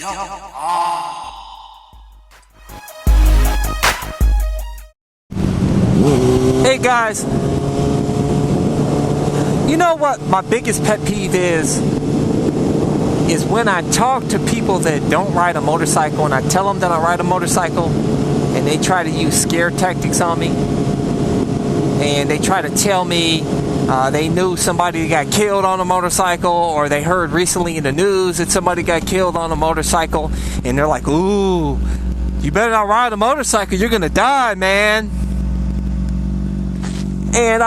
Hey guys, you know what my biggest pet peeve is when I talk to people that don't ride a motorcycle and I tell them that I ride a motorcycle and they try to use scare tactics on me and they try to tell me they knew somebody got killed on a motorcycle, or they heard recently in the news that somebody got killed on a motorcycle, and they're like, ooh, you better not ride a motorcycle, you're gonna die, man. And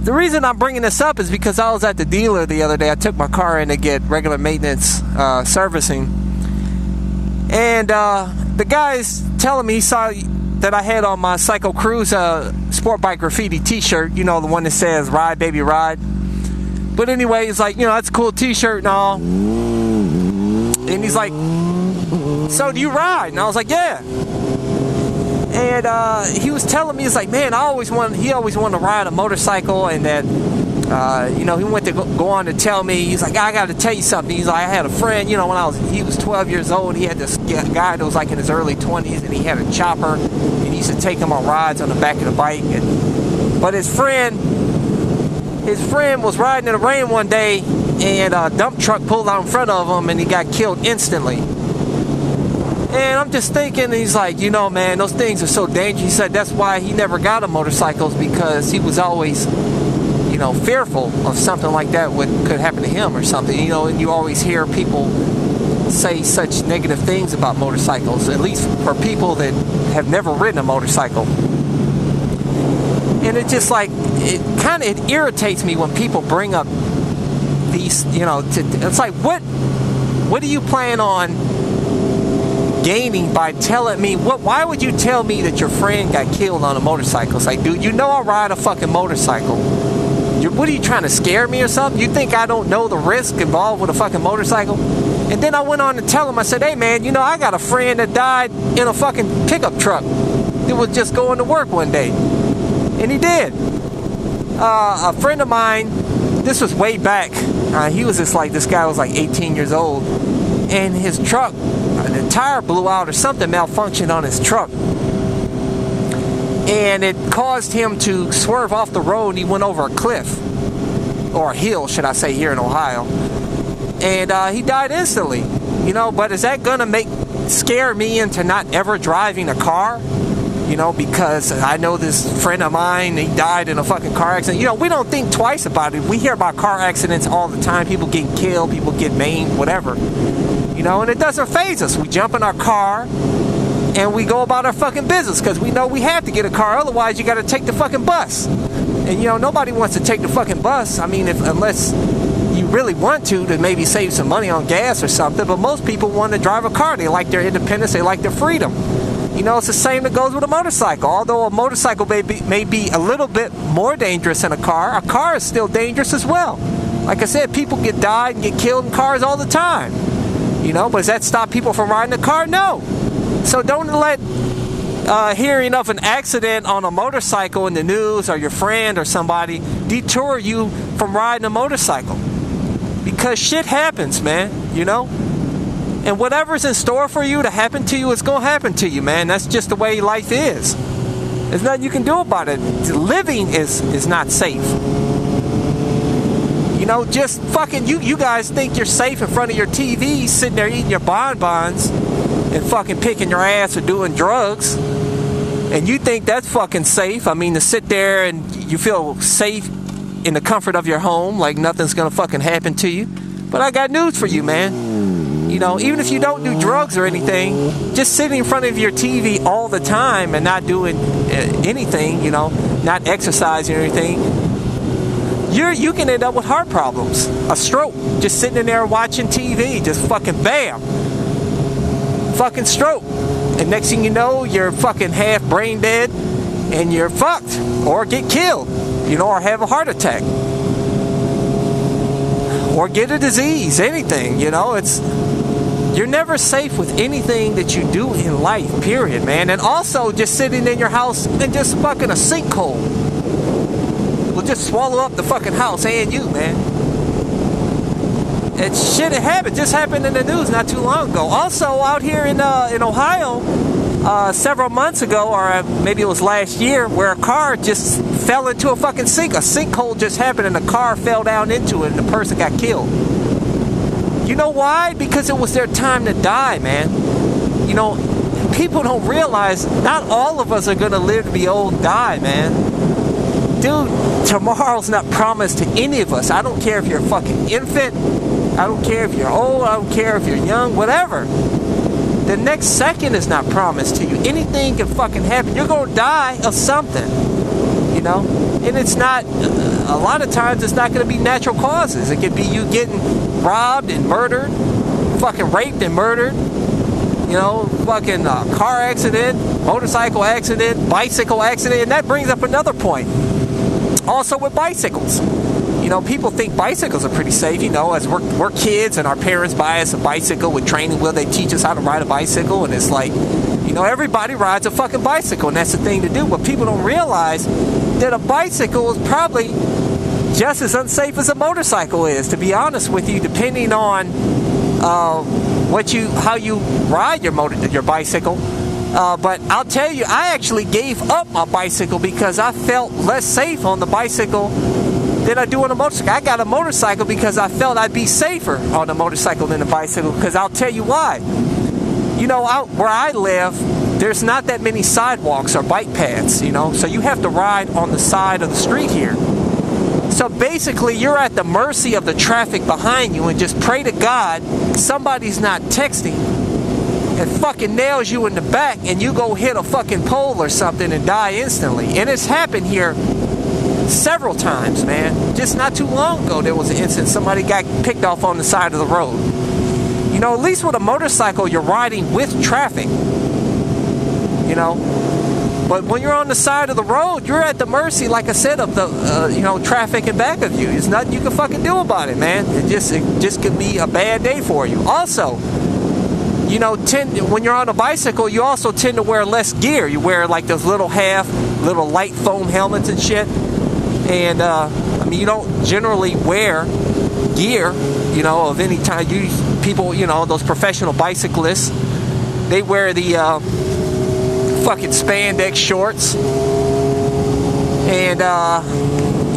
the reason I'm bringing this up is because I was at the dealer the other day. I took my car in to get regular maintenance servicing, and the guy's telling me he saw that I had on my CycleCruza sport bike graffiti t-shirt, you know, the one that says ride baby ride. But anyway, he's like, you know, that's a cool t-shirt and all, and he's like, so do you ride? And I was like, yeah. And he was telling me, he's like, man, he always wanted to ride a motorcycle, and that you know, he went to go on to tell me, he's like, I got to tell you something. He's like, I had a friend, you know, when he was 12 years old, he had this guy that was like in his early 20s, and he had a chopper, and he used to take him on rides on the back of the bike. But his friend was riding in the rain one day, and a dump truck pulled out in front of him, and he got killed instantly. And I'm just thinking, he's like, you know, man, those things are so dangerous. He said that's why he never got a motorcycle, because he was always, you know, fearful of something like that could happen to him or something. You know, and you always hear people say such negative things about motorcycles, at least for people that have never ridden a motorcycle. And it just like, it irritates me when people bring up these, you know, it's like, what do you plan on gaining by telling me why would you tell me that your friend got killed on a motorcycle? It's like, dude, you know I ride a fucking motorcycle. What are you trying to scare me or something? You think I don't know the risk involved with a fucking motorcycle? And then I went on to tell him, I said, hey man, you know, I got a friend that died in a fucking pickup truck. It was just going to work one day, and he did. A friend of mine, this was way back, he was just like, this guy was like 18 years old, and his truck, the tire blew out or something malfunctioned on his truck, and it caused him to swerve off the road, and he went over a cliff, or a hill, should I say, here in Ohio, and he died instantly. You know, but is that gonna scare me into not ever driving a car? You know, because I know this friend of mine, he died in a fucking car accident. You know, we don't think twice about it. We hear about car accidents all the time. People get killed, people get maimed, whatever. You know, and it doesn't faze us. We jump in our car and we go about our fucking business because we know we have to get a car. Otherwise, you got to take the fucking bus. And, you know, nobody wants to take the fucking bus. I mean, unless you really want to maybe save some money on gas or something. But most people want to drive a car. They like their independence. They like their freedom. You know, it's the same that goes with a motorcycle. Although a motorcycle may be a little bit more dangerous than a car is still dangerous as well. Like I said, people died and get killed in cars all the time. You know, but does that stop people from riding a car? No. So don't let hearing of an accident on a motorcycle in the news, or your friend or somebody, detour you from riding a motorcycle. Because shit happens, man, you know? And whatever's in store for you to happen to you is going to happen to you, man. That's just the way life is. There's nothing you can do about it. Living is not safe. You know, just fucking, you guys think you're safe in front of your TV, sitting there eating your bonbons and fucking picking your ass or doing drugs. And you think that's fucking safe. I mean, to sit there and you feel safe in the comfort of your home, like nothing's going to fucking happen to you. But I got news for you, man. You know, even if you don't do drugs or anything, just sitting in front of your TV all the time and not doing anything, you know, not exercising or anything, you can end up with heart problems, a stroke, just sitting in there watching TV, just fucking bam, fucking stroke. And next thing you know, you're fucking half brain dead and you're fucked, or get killed, you know, or have a heart attack, or get a disease, anything, you know. You're never safe with anything that you do in life, period, man. And also, just sitting in your house and just fucking a sinkhole will just swallow up the fucking house and you, man. It happened. Just happened in the news not too long ago. Also, out here in Ohio, several months ago, or maybe it was last year, where a car just fell into a fucking sink. A sinkhole just happened and the car fell down into it and the person got killed. You know why? Because it was their time to die, man. You know, people don't realize not all of us are going to live to be old and die, man. Dude, tomorrow's not promised to any of us. I don't care if you're a fucking infant. I don't care if you're old. I don't care if you're young. Whatever. The next second is not promised to you. Anything can fucking happen. You're going to die of something. You know? And it's not, a lot of times it's not going to be natural causes. It could be you getting robbed and murdered, fucking raped and murdered, you know, fucking car accident, motorcycle accident, bicycle accident. And that brings up another point. Also with bicycles. You know, people think bicycles are pretty safe. You know, as we're kids and our parents buy us a bicycle with training wheel, they teach us how to ride a bicycle, and it's like, you know, everybody rides a fucking bicycle, and that's the thing to do. But people don't realize that a bicycle is probably just as unsafe as a motorcycle is, to be honest with you, depending on how you ride your bicycle. But I'll tell you, I actually gave up my bicycle because I felt less safe on the bicycle than I do on a motorcycle. I got a motorcycle because I felt I'd be safer on a motorcycle than a bicycle, because I'll tell you why. You know, where I live, there's not that many sidewalks or bike paths, you know, so you have to ride on the side of the street here. So basically, you're at the mercy of the traffic behind you, and just pray to God somebody's not texting and fucking nails you in the back and you go hit a fucking pole or something and die instantly. And it's happened here several times, man. Just not too long ago, there was an incident. Somebody got picked off on the side of the road. You know, at least with a motorcycle, you're riding with traffic. You know? But when you're on the side of the road, you're at the mercy, like I said, of the, traffic in back of you. There's nothing you can fucking do about it, man. It just could be a bad day for you. Also, you know, when you're on a bicycle, you also tend to wear less gear. You wear like those little light foam helmets and shit. And, I mean, you don't generally wear gear, you know, of any kind. People, you know, those professional bicyclists, they wear the fucking spandex shorts and,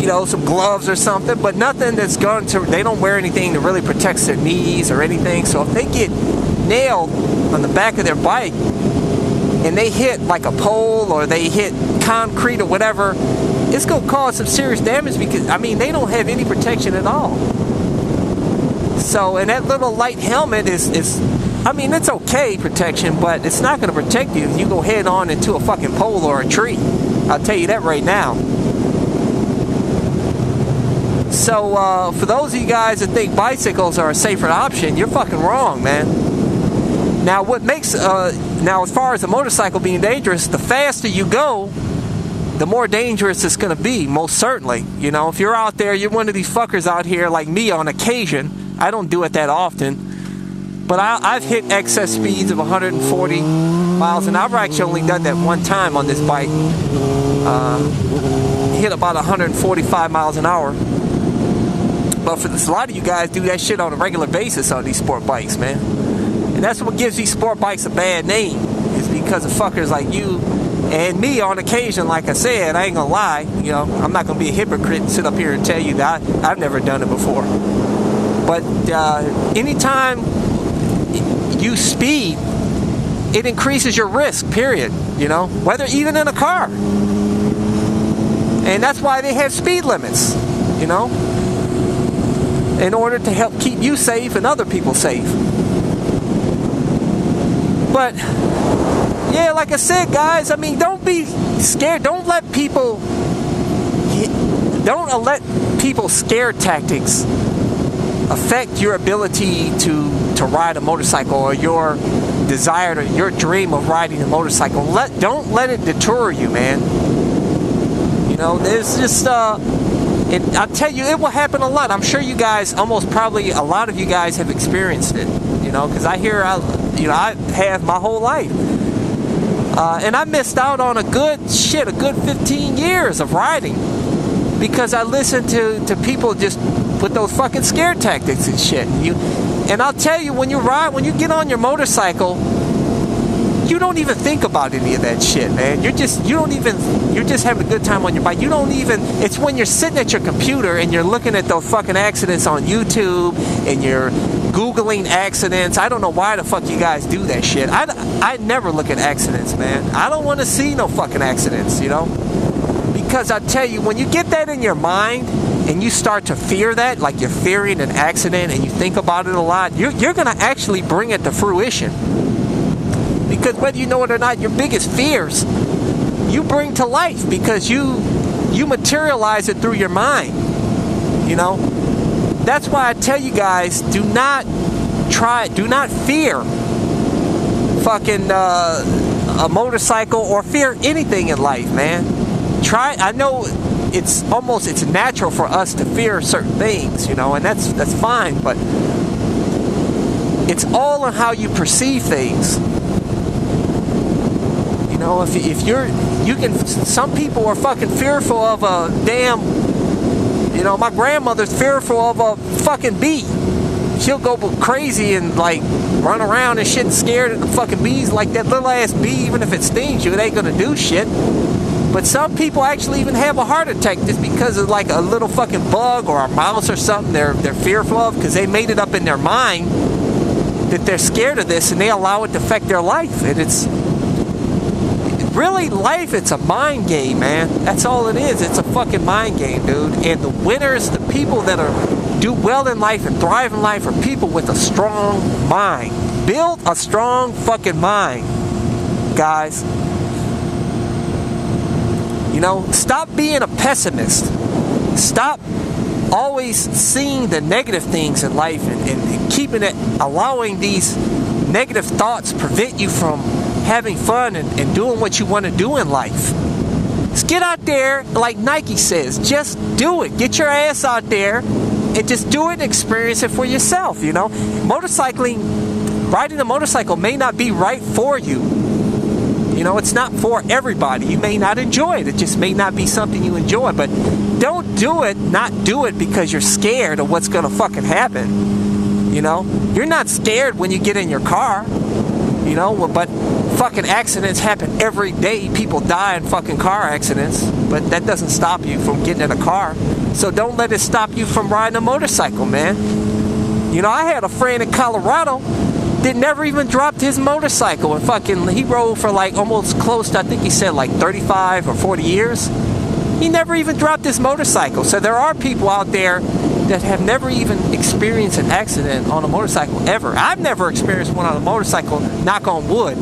you know, some gloves or something, but nothing that's going to, they don't wear anything that really protects their knees or anything. So if they get nailed on the back of their bike and they hit like a pole or they hit concrete or whatever, it's going to cause some serious damage, because, I mean, they don't have any protection at all. So, and that little light helmet is I mean, it's okay protection, but it's not going to protect you if you go head on into a fucking pole or a tree. I'll tell you that right now. So, for those of you guys that think bicycles are a safer option, you're fucking wrong, man. Now, what makes, now as far as a motorcycle being dangerous, the faster you go, the more dangerous it's going to be, most certainly. You know, if you're out there, you're one of these fuckers out here like me on occasion. I don't do it that often. But I've hit excess speeds of 140 miles an hour. I've actually only done that one time on this bike. Hit about 145 miles an hour. But for this, a lot of you guys do that shit on a regular basis on these sport bikes, man. And that's what gives these sport bikes a bad name, is because of fuckers like you and me on occasion. Like I said, I ain't gonna lie. You know, I'm not gonna be a hypocrite and sit up here and tell you that I've never done it before. But anytime you speed, it increases your risk, period, you know, whether even in a car. And that's why they have speed limits, you know, in order to help keep you safe and other people safe. But yeah, like I said, guys, I mean, don't be scared. Don't let people scare tactics affect your ability to ride a motorcycle, or your desire to, your dream of riding a motorcycle. Don't let it deter you, man. You know, there's just and I'll tell you, it will happen a lot. I'm sure you guys, probably a lot of you guys have experienced it, you know, because I have my whole life. And I missed out on a good 15 years of riding because I listened to people just with those fucking scare tactics and shit. And I'll tell you, when you get on your motorcycle, you don't even think about any of that shit, man. You're just having a good time on your bike. It's when you're sitting at your computer and you're looking at those fucking accidents on YouTube and you're Googling accidents. I don't know why the fuck you guys do that shit. I never look at accidents, man. I don't want to see no fucking accidents, Because I tell you, when you get that in your mind and you start to fear that, like you're fearing an accident and you think about it a lot, you're going to actually bring it to fruition. Because whether you know it or not, your biggest fears you bring to life because you materialize it through your mind. That's why I tell you guys, do not fear fucking a motorcycle or fear anything in life, man. I know it's natural for us to fear certain things, and that's fine, but it's all on how you perceive things. Some people are fucking fearful of a damn, my grandmother's fearful of a fucking bee. She'll go crazy and like run around and shit scared of the fucking bees, like that little ass bee, even if it stings you, it ain't gonna do shit. But some people actually even have a heart attack just because of like a little fucking bug or a mouse or something they're fearful of, because they made it up in their mind that they're scared of this and they allow it to affect their life. And it's really life, it's a mind game, man. That's all it is. It's a fucking mind game, dude. And the winners, the people that do well in life and thrive in life are people with a strong mind. Build a strong fucking mind, guys. Stop being a pessimist. Stop always seeing the negative things in life and keeping it, allowing these negative thoughts prevent you from having fun and doing what you want to do in life. Just get out there, like Nike says, just do it. Get your ass out there and just do it and experience it for yourself, Riding a motorcycle may not be right for you. It's not for everybody. You may not enjoy it. It just may not be something you enjoy. But don't do it because you're scared of what's going to fucking happen. You're not scared when you get in your car. But fucking accidents happen every day. People die in fucking car accidents. But that doesn't stop you from getting in a car. So don't let it stop you from riding a motorcycle, man. I had a friend in Colorado that never even dropped his motorcycle, and he rode for like almost close to, I think he said like 35 or 40 years. He never even dropped his motorcycle. So there are people out there that have never even experienced an accident on a motorcycle ever. I've never experienced one on a motorcycle, knock on wood.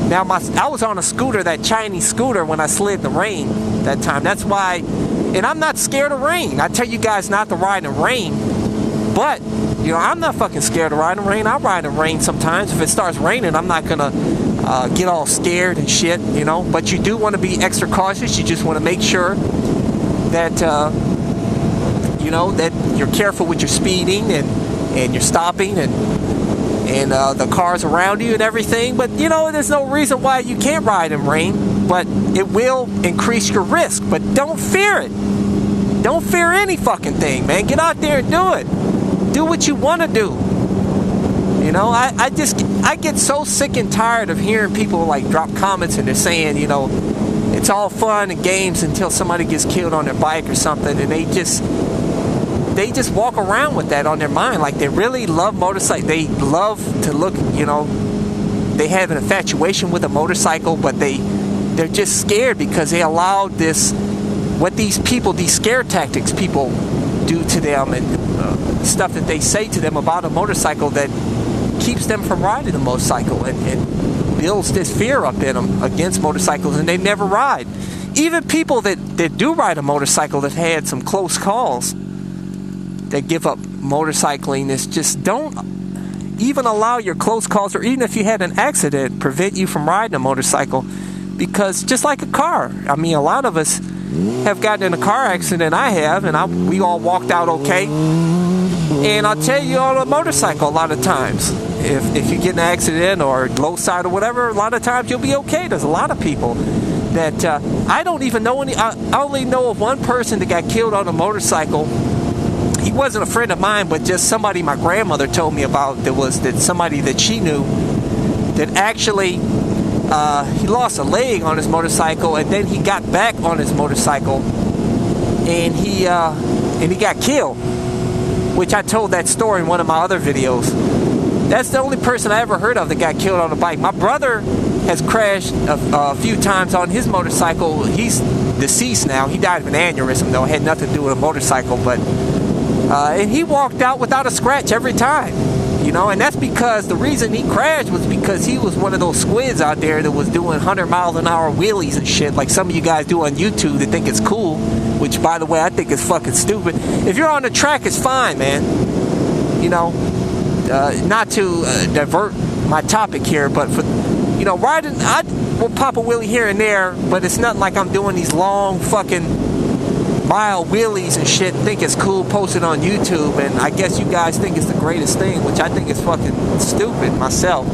Now I was on a scooter, that Chinese scooter, when I slid in the rain that time. That's why, and I'm not scared of rain. I tell you guys not to ride in rain, but I'm not fucking scared of riding in rain. I ride in rain sometimes. If it starts raining, I'm not gonna get all scared and shit, But you do want to be extra cautious. You just want to make sure that that you're careful with your speeding and you're stopping and the cars around you and everything. But there's no reason why you can't ride in rain. But it will increase your risk. But don't fear it. Don't fear any fucking thing, man. Get out there and do it. Do what you want to do. I get so sick and tired of hearing people like drop comments and they're saying, it's all fun and games until somebody gets killed on their bike or something, and they just walk around with that on their mind, like they really love motorcycles. They love to look, they have an infatuation with a motorcycle, but they're just scared because they allowed what these scare tactics people do to them and stuff that they say to them about a motorcycle that keeps them from riding a motorcycle and builds this fear up in them against motorcycles, and they never ride. Even people that do ride a motorcycle that had some close calls that give up motorcycling, is just don't even allow your close calls, or even if you had an accident, prevent you from riding a motorcycle. Because just like a car, a lot of us have gotten in a car accident. I have, and we all walked out okay. And I'll tell you, on a motorcycle, a lot of times, if you get in an accident or low side or whatever, a lot of times you'll be okay. There's a lot of people that I don't even know any. I only know of one person that got killed on a motorcycle. he wasn't a friend of mine, but just somebody my grandmother told me about. That somebody that she knew that actually he lost a leg on his motorcycle, and then he got back on his motorcycle, and he got killed. Which I told that story in one of my other videos. That's the only person I ever heard of that got killed on a bike. My brother has crashed a few times on his motorcycle. He's deceased now. He died of an aneurysm, though. It had nothing to do with a motorcycle, but and he walked out without a scratch every time. You know, and that's because the reason he crashed was because he was one of those squids out there that was doing 100 miles an hour wheelies and shit like some of you guys do on YouTube that think it's cool, which, by the way, I think is fucking stupid. If you're on the track, it's fine, man. You know, not to divert my topic here, but for, you know, riding, I will pop a wheelie here and there, but it's not like I'm doing these long fucking mile wheelies and shit, think it's cool, post it on YouTube, and I guess you guys think it's the greatest thing, which I think is fucking stupid myself.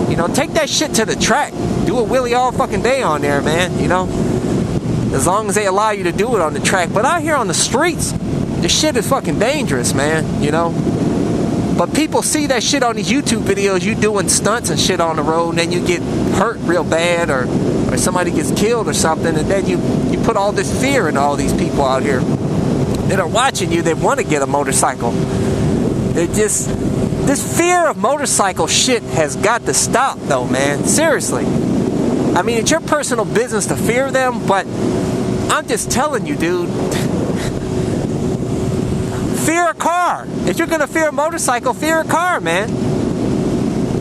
You know, take that shit to the track. Do a wheelie all fucking day on there, man, you know? As long as they allow you to do it on the track. But out here on the streets, the shit is fucking dangerous, man, you know? But people see that shit on these YouTube videos, you doing stunts and shit on the road, and then you get hurt real bad, or somebody gets killed or something, and then you put all this fear into all these people out here that are watching you. They want to get a motorcycle. They're just, this fear of motorcycle shit has got to stop, though, man. Seriously. I mean, it's your personal business to fear them, but I'm just telling you, dude. Fear a car. If you're gonna fear a motorcycle, fear a car, man.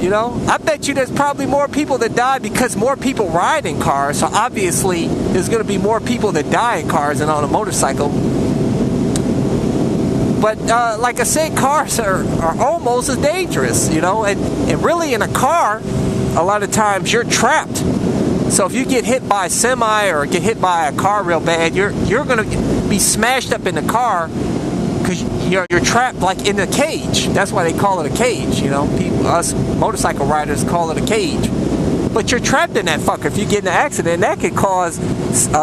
You know, I bet you there's probably more people that die because more people ride in cars. So obviously, there's gonna be more people that die in cars than on a motorcycle. But like I said, cars are almost as dangerous. You know, and really in a car, a lot of times you're trapped. So if you get hit by a semi or get hit by a car real bad, you're gonna be smashed up in the car. Because you're trapped like in a cage. That's why they call it a cage. You know, us motorcycle riders call it a cage. But you're trapped in that fucker. If you get in an accident, that could cause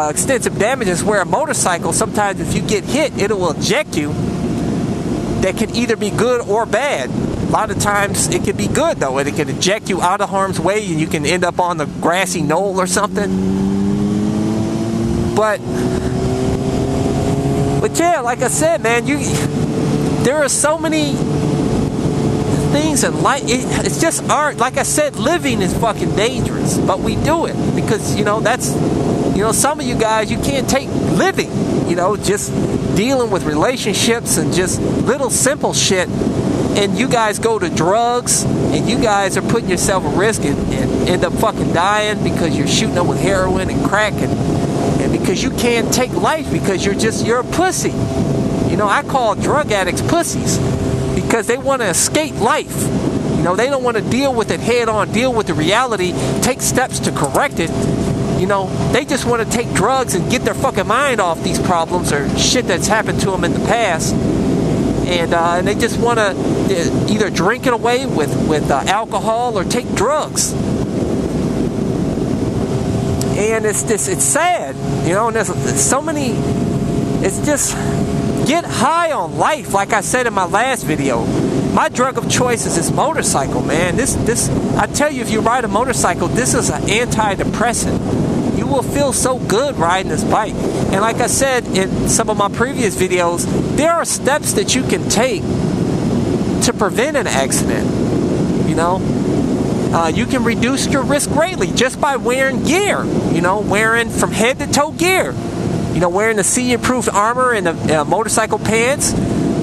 extensive damages. Where a motorcycle, sometimes if you get hit, it will eject you. That can either be good or bad. A lot of times it can be good though, and it can eject you out of harm's way, and you can end up on the grassy knoll or something. But yeah, like I said, man, there are so many things in life. It's just art. Like I said, living is fucking dangerous, but we do it because, you know, that's, you know, some of you guys, you can't take living, you know, just dealing with relationships and just little simple shit, and you guys go to drugs, and you guys are putting yourself at risk and end up fucking dying because you're shooting up with heroin and crack and because you can't take life because you're a pussy. You know, I call drug addicts pussies because they want to escape life. You know, they don't want to deal with it head on, deal with the reality, take steps to correct it. You know, they just want to take drugs and get their fucking mind off these problems or shit that's happened to them in the past. And they just want to either drink it away with alcohol or take drugs. And it's sad, you know, and there's so many, it's just, get high on life. Like I said in my last video, my drug of choice is this motorcycle, man. This, I tell you, if you ride a motorcycle, this is an antidepressant. You will feel so good riding this bike. And like I said in some of my previous videos, there are steps that you can take to prevent an accident, you know. You can reduce your risk greatly just by wearing gear, you know, wearing from head to toe gear. You know, wearing the CE-approved armor and the motorcycle pants,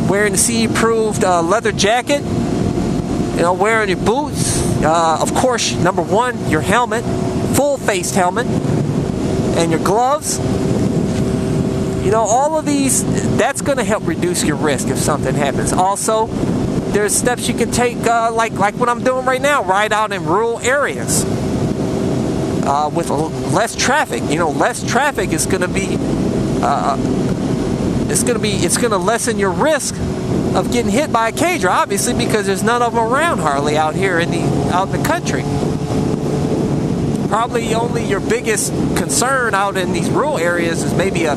wearing the CE-approved leather jacket, you know, wearing your boots. Of course, number one, your helmet, full-faced helmet, and your gloves. You know, all of these, that's going to help reduce your risk if something happens. Also, there's steps you can take, like what I'm doing right now, ride out in rural areas with less traffic. You know, less traffic is going to be, it's going to lessen your risk of getting hit by a cager, obviously, because there's none of them around hardly out here out in the country. probably only your biggest concern out in these rural areas is maybe a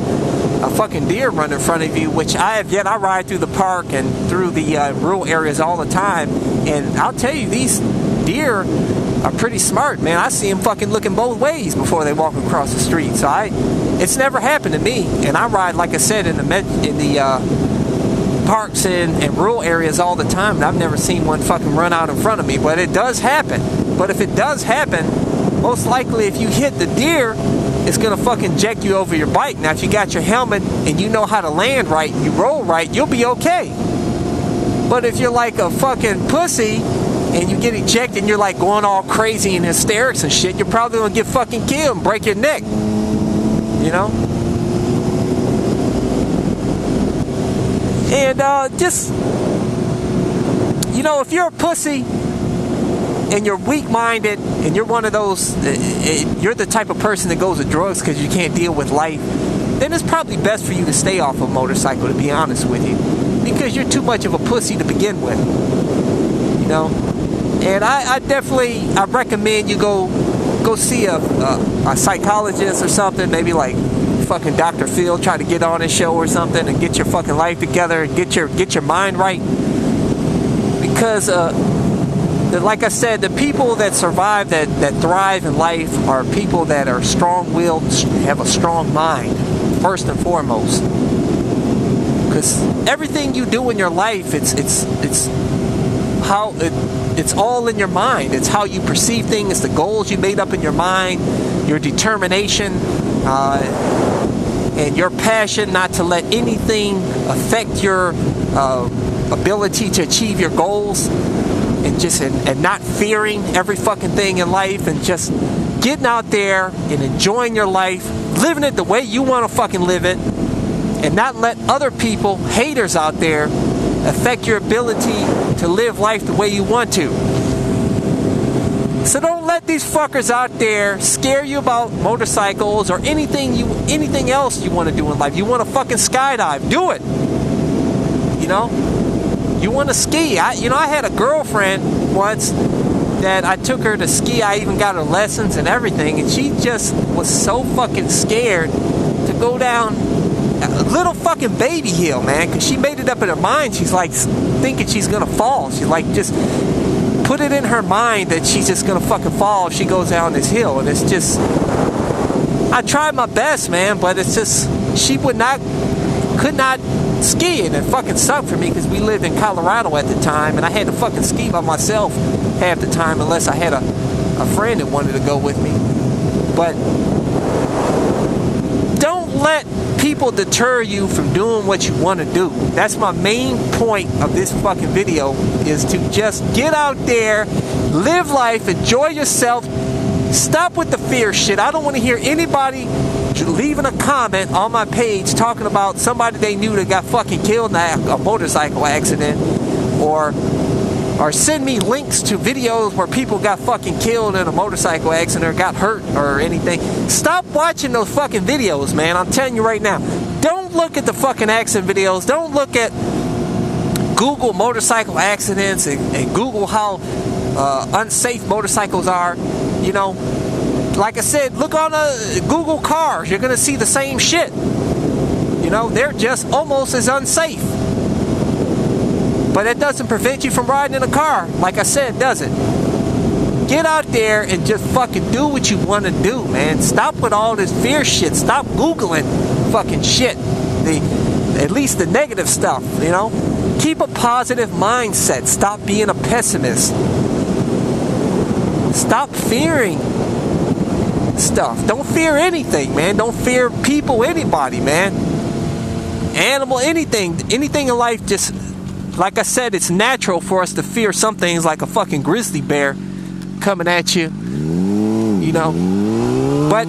fucking deer running in front of you, which I have yet. I ride through the park and through the rural areas all the time, and I'll tell you, these deer are pretty smart, man. I see them fucking looking both ways before they walk across the street. So it's never happened to me, and I ride, like I said, in the parks and rural areas all the time, and I've never seen one fucking run out in front of me. But it does happen. But if it does happen, most likely if you hit the deer, it's gonna fucking jack you over your bike. Now, if you got your helmet and you know how to land right and you roll right, you'll be okay. But if you're like a fucking pussy and you get ejected and you're like going all crazy and hysterics and shit, you're probably gonna get fucking killed and break your neck. You know? And just, you know, if you're a pussy and you're weak-minded and you're one of those, you're the type of person that goes to drugs because you can't deal with life, then it's probably best for you to stay off a motorcycle, to be honest with you, because you're too much of a pussy to begin with, you know. And I definitely recommend you go see a psychologist or something, maybe like fucking Dr. Phil, try to get on his show or something and get your fucking life together and get your mind right, because like I said, the people that survive, that thrive in life, are people that are strong-willed, have a strong mind, first and foremost. Because everything you do in your life, it's all in your mind. It's how you perceive things, the goals you made up in your mind, your determination, and your passion not to let anything affect your ability to achieve your goals. And not fearing every fucking thing in life, and just getting out there and enjoying your life, living it the way you want to fucking live it, and not let other people, haters out there, affect your ability to live life the way you want to. So don't let these fuckers out there scare you about motorcycles or anything else you want to do in life. You want to fucking skydive, do it. You know? You want to ski. I had a girlfriend once that I took her to ski. I even got her lessons and everything, and she just was so fucking scared to go down a little fucking baby hill, man, because she made it up in her mind. She's like thinking she's gonna fall. She like just put it in her mind that she's just gonna fucking fall if she goes down this hill. And it's just, I tried my best, man, but it's just, she could not ski, and it fucking sucked for me because we lived in Colorado at the time, and I had to fucking ski by myself half the time unless I had a friend that wanted to go with me. But don't let people deter you from doing what you want to do. That's my main point of this fucking video, is to just get out there, live life, enjoy yourself, stop with the fear shit. I don't want to hear anybody leaving a comment on my page talking about somebody they knew that got fucking killed in a motorcycle accident, or send me links to videos where people got fucking killed in a motorcycle accident or got hurt or anything. Stop watching those fucking videos, man. I'm telling you right now. Don't look at the fucking accident videos. Don't look at Google motorcycle accidents and Google how unsafe motorcycles are. You know, like I said, look on Google cars. You're going to see the same shit. You know, they're just almost as unsafe. But it doesn't prevent you from riding in a car. Like I said, does it? Get out there and just fucking do what you want to do, man. Stop with all this fear shit. Stop Googling fucking shit. At least the negative stuff, you know? Keep a positive mindset. Stop being a pessimist. Stop fearing stuff. Don't fear anything, man. Don't fear people, anybody, man. Animal, anything in life. Just, like I said, it's natural for us to fear some things, like a fucking grizzly bear coming at you, you know. But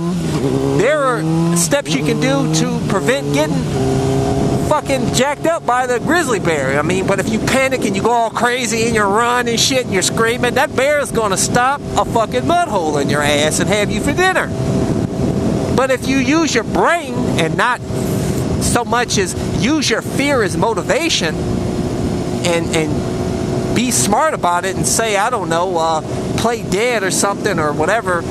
there are steps you can do to prevent getting fucking jacked up by the grizzly bear. I mean, but if you panic and you go all crazy and you run and shit and you're screaming, that bear is going to stop a fucking mud hole in your ass and have you for dinner. But if you use your brain and not so much as use your fear as motivation, and be smart about it and say, I don't know, play dead or something or whatever,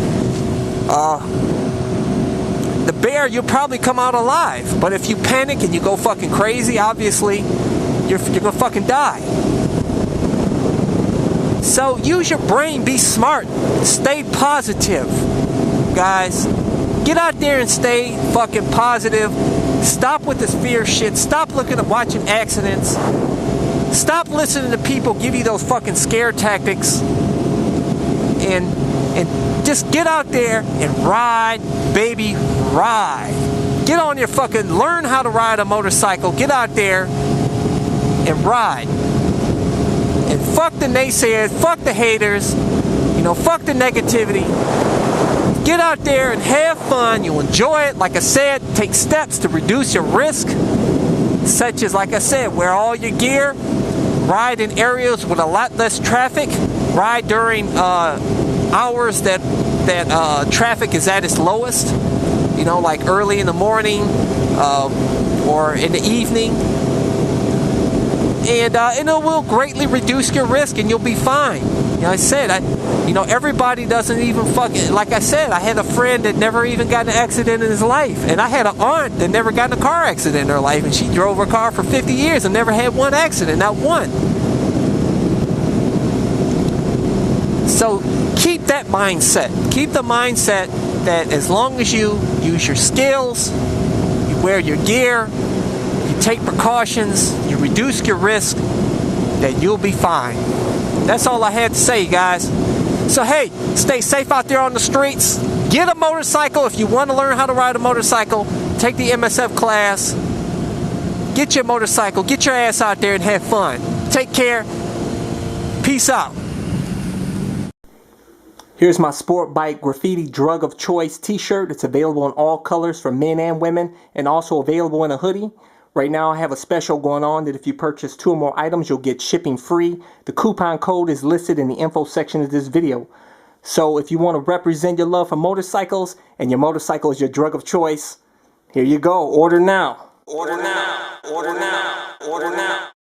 the bear, you'll probably come out alive. But if you panic and you go fucking crazy, obviously, you're gonna fucking die. So use your brain, be smart, stay positive, guys. Get out there and stay fucking positive. Stop with this fear shit. Stop looking at watching accidents. Stop listening to people give you those fucking scare tactics. And just get out there and ride, baby, ride. Get on your fucking, learn how to ride a motorcycle. Get out there and ride. And fuck the naysayers, fuck the haters, fuck the negativity. Get out there and have fun. You'll enjoy it. Like I said, take steps to reduce your risk, such as, like I said, wear all your gear, ride in areas with a lot less traffic, ride during hours that traffic is at its lowest, like early in the morning or in the evening. And it will greatly reduce your risk, and you'll be fine. I said, everybody doesn't even fucking, like I said, I had a friend that never even got in an accident in his life, and I had an aunt that never got in a car accident in her life, and she drove her car for 50 years and never had one accident, not one. So keep that mindset. Keep the mindset that as long as you use your skills, you wear your gear, you take precautions, you reduce your risk, that you'll be fine. That's all I had to say, guys. So hey, stay safe out there on the streets. Get a motorcycle if you want to learn how to ride a motorcycle. Take the MSF class. Get your motorcycle. Get your ass out there and have fun. Take care. Peace out. Here's my sport bike graffiti drug of choice t-shirt. It's available in all colors for men and women, and also available in a hoodie. Right now I have a special going on that if you purchase 2 or more items, you'll get shipping free. The coupon code is listed in the info section of this video. So if you want to represent your love for motorcycles and your motorcycle is your drug of choice, here you go. Order now. Order now. Order now. Order now.